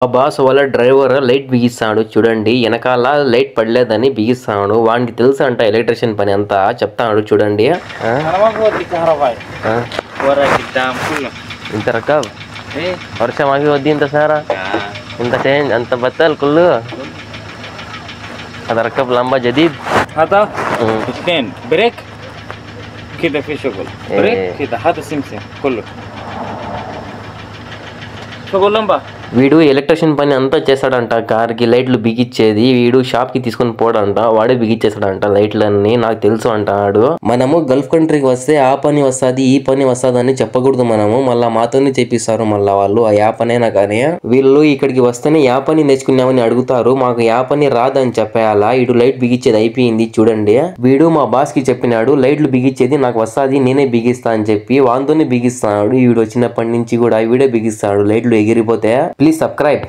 మా బాస్ వాళ్ళ driver light బిగిస్తాడు చూడండి. వెనకాల లైట్ పడలేదని బిగిస్తాడు. వానికి తెలుసు అంట ఎలక్ట్రిషియన్ పని అంతా చెప్తాడు చూడండి. ఇంత రకం వర్షం ఆగి వద్ది ఇంత సారా ఇంత చేంజ్ అంత బత్తాలు కుళ్ళు هذا ركب لمبة جديد هذا اثنين بريك كده في شغل بريك كده هذا سمسم كله شغل لمبة వీడు ఎలక్ట్రిషియన్ పని అంతా చేస్తాడంట. కార్కి లైట్లు బిగిచ్చేది వీడు షాప్ కి తీసుకొని పోడంట. వాడే బిగిచ్చేస్తాడంట లైట్లన్నీ. నాకు తెలుసు అంటాడు. మనము గల్ఫ్ కంట్రీకి వస్తే ఆ పని వస్తుంది ఈ పని వస్తుంది అని చెప్పకూడదు. మనము మళ్ళా మాతోనే చేపిస్తారు. మళ్ళా వాళ్ళు ఆ పనైనా కానీ వీళ్ళు ఇక్కడికి వస్తేనే యా పని నేర్చుకున్నామని అడుగుతారు. మాకు యా పని రాదని చెప్పేయాలా. వీడు లైట్ బిగిచ్చేది అయిపోయింది చూడండి. వీడు మా బాస్ కి చెప్పినాడు లైట్లు బిగిచ్చేది నాకు వస్తుంది నేనే బిగిస్తా అని చెప్పి వాంతోనే బిగిస్తాడు. వీడు వచ్చినప్పటి నుంచి కూడా వీడే బిగిస్తాడు లైట్లు ఎగిరిపోతే. Please subscribe.